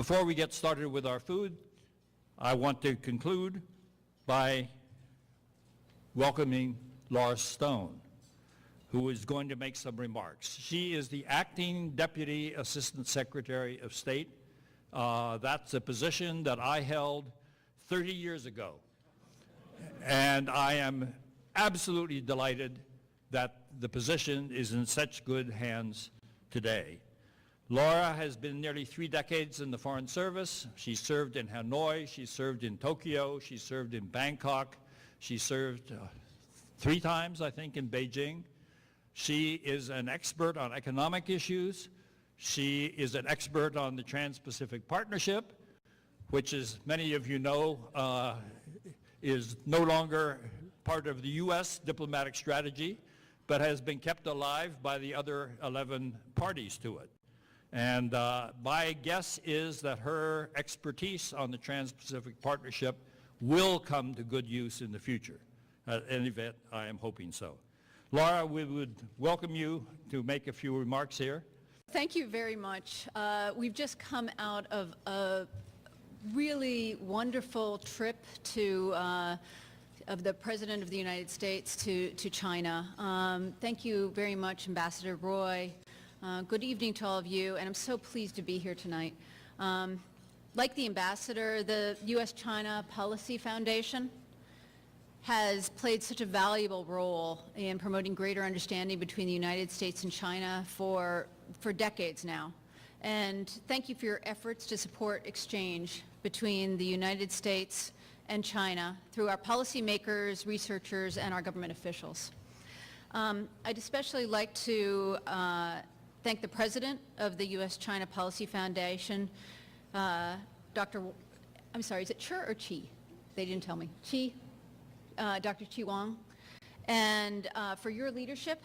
Before we get started with our food, I want to conclude by welcoming Laura Stone, who is going to make some remarks. She is the Acting Deputy Assistant Secretary of State. That's a position that I held 30 years ago. And I am absolutely delighted that the position is in such good hands today. Laura has been nearly 3 decades in the Foreign Service. She served in Hanoi, she served in Tokyo, she served in Bangkok, she served 3 times, I think, in Beijing. She is an expert on economic issues. She is an expert on the Trans-Pacific Partnership, which, as many of you know, is no longer part of the U.S. diplomatic strategy, but has been kept alive by the other 11 parties to it. And my guess is that her expertise on the Trans-Pacific Partnership will come to good use in the future. At any event, I am hoping so. Laura, we would welcome you to make a few remarks here. Thank you very much. We've just come out of a really wonderful trip of the President of the United States to China. Thank you very much, Ambassador Roy. Good evening to all of you, and I'm so pleased to be here tonight. Like the Ambassador, the U.S.-China Policy Foundation has played such a valuable role in promoting greater understanding between the United States and China for decades now. And thank you for your efforts to support exchange between the United States and China through our policymakers, researchers, and our government officials. I'd especially like to thank the President of the U.S.-China Policy Foundation, Dr. I'm sorry, is it Chi or Chi? They didn't tell me. Chi, Dr. Chi Wang, and for your leadership.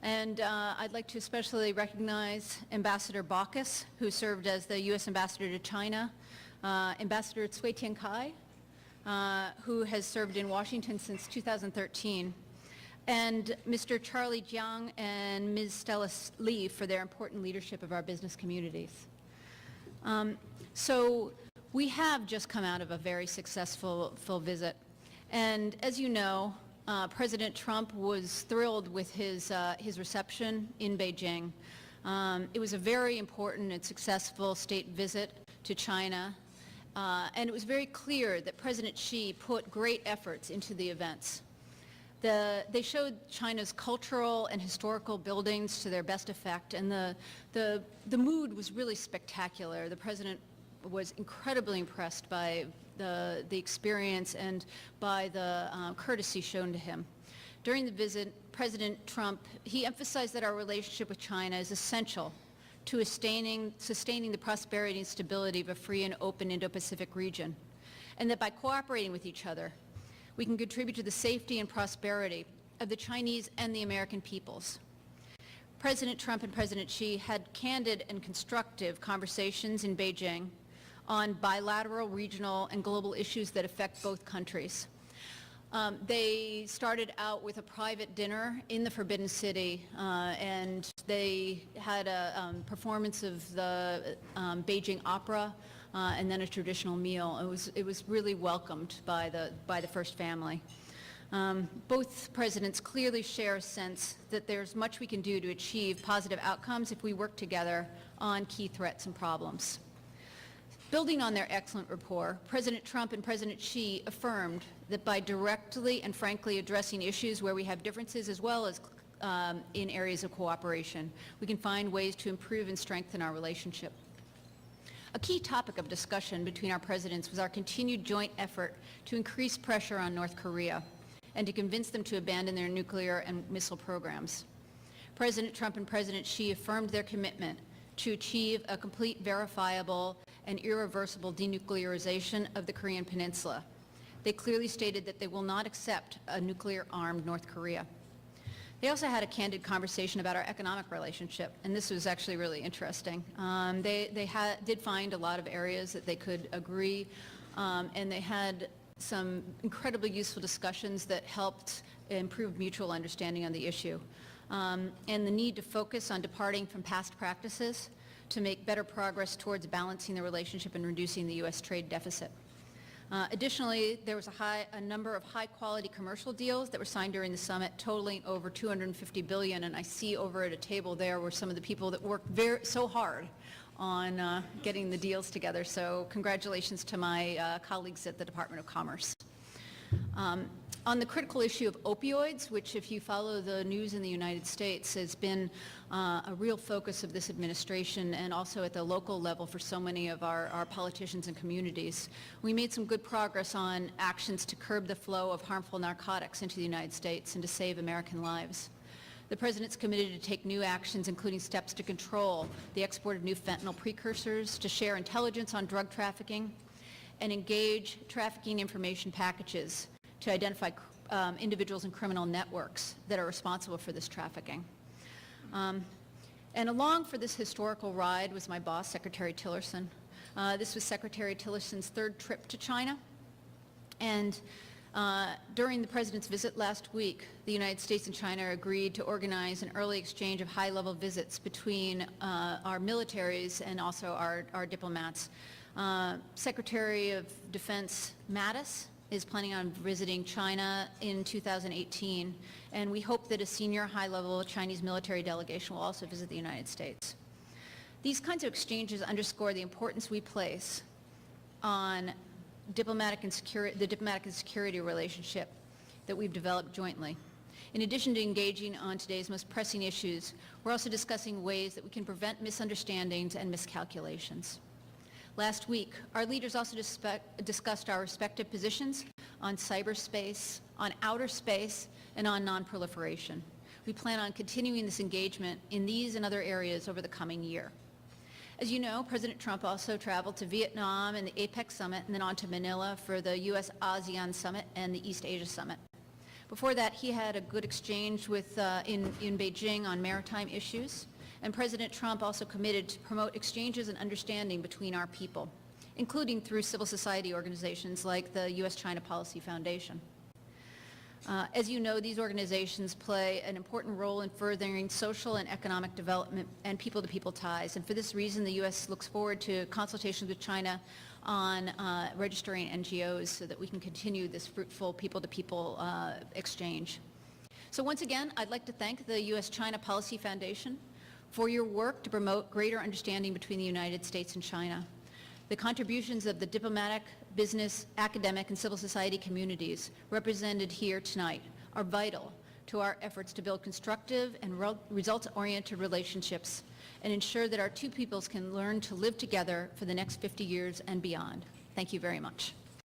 And I'd like to especially recognize Ambassador Baucus, who served as the U.S. Ambassador to China, Ambassador Cui Tiankai, who has served in Washington since 2013, and Mr. Charlie Jiang and Ms. Stella Lee for their important leadership of our business communities. So we have just come out of a very successful visit. And as you know, President Trump was thrilled with his reception in Beijing. It was a very important and successful state visit to China, and it was very clear that President Xi put great efforts into the events. They showed China's cultural and historical buildings to their best effect, and the mood was really spectacular. The President was incredibly impressed by the experience and by the courtesy shown to him. During the visit, President Trump, he emphasized that our relationship with China is essential to sustaining the prosperity and stability of a free and open Indo-Pacific region, and that by cooperating with each other, we can contribute to the safety and prosperity of the Chinese and the American peoples. President Trump and President Xi had candid and constructive conversations in Beijing on bilateral, regional, and global issues that affect both countries. They started out with a private dinner in the Forbidden City, and they had a performance of the Beijing opera, and then a traditional meal. It was really welcomed by the first family. Both presidents clearly share a sense that there's much we can do to achieve positive outcomes if we work together on key threats and problems. Building on their excellent rapport, President Trump and President Xi affirmed that by directly and frankly addressing issues where we have differences as well as in areas of cooperation, we can find ways to improve and strengthen our relationship. A key topic of discussion between our presidents was our continued joint effort to increase pressure on North Korea and to convince them to abandon their nuclear and missile programs. President Trump and President Xi affirmed their commitment to achieve a complete, verifiable, and irreversible denuclearization of the Korean Peninsula. They clearly stated that they will not accept a nuclear-armed North Korea. They also had a candid conversation about our economic relationship, and this was actually really interesting. They did find a lot of areas that they could agree, and they had some incredibly useful discussions that helped improve mutual understanding on the issue. And the need to focus on departing from past practices to make better progress towards balancing the relationship and reducing the U.S. trade deficit. Additionally, there was a number of high-quality commercial deals that were signed during the summit, totaling over $250 billion, and I see over at a table there were some of the people that worked so hard on getting the deals together, so congratulations to my colleagues at the Department of Commerce. On the critical issue of opioids, which if you follow the news in the United States has been a real focus of this administration and also at the local level for so many of our politicians and communities, we made some good progress on actions to curb the flow of harmful narcotics into the United States and to save American lives. The President's committed to take new actions, including steps to control the export of new fentanyl precursors, to share intelligence on drug trafficking, and engage trafficking information packages to identify individuals and criminal networks that are responsible for this trafficking. And along for this historical ride was my boss, Secretary Tillerson. This was Secretary Tillerson's third trip to China. And during the President's visit last week, the United States and China agreed to organize an early exchange of high-level visits between our militaries and also our diplomats. Secretary of Defense Mattis is planning on visiting China in 2018, and we hope that a senior high-level Chinese military delegation will also visit the United States. These kinds of exchanges underscore the importance we place on the diplomatic and security relationship that we've developed jointly. In addition to engaging on today's most pressing issues, we're also discussing ways that we can prevent misunderstandings and miscalculations. Last week, our leaders also discussed our respective positions on cyberspace, on outer space, and on nonproliferation. We plan on continuing this engagement in these and other areas over the coming year. As you know, President Trump also traveled to Vietnam and the APEC Summit and then on to Manila for the U.S.-ASEAN Summit and the East Asia Summit. Before that, he had a good exchange in Beijing on maritime issues. And President Trump also committed to promote exchanges and understanding between our people, including through civil society organizations like the U.S.-China Policy Foundation. As you know, these organizations play an important role in furthering social and economic development and people-to-people ties. And for this reason, the U.S. looks forward to consultations with China on registering NGOs so that we can continue this fruitful people-to-people exchange. So once again, I'd like to thank the U.S.-China Policy Foundation for your work to promote greater understanding between the United States and China. The contributions of the diplomatic, business, academic, and civil society communities represented here tonight are vital to our efforts to build constructive and results-oriented relationships and ensure that our two peoples can learn to live together for the next 50 years and beyond. Thank you very much.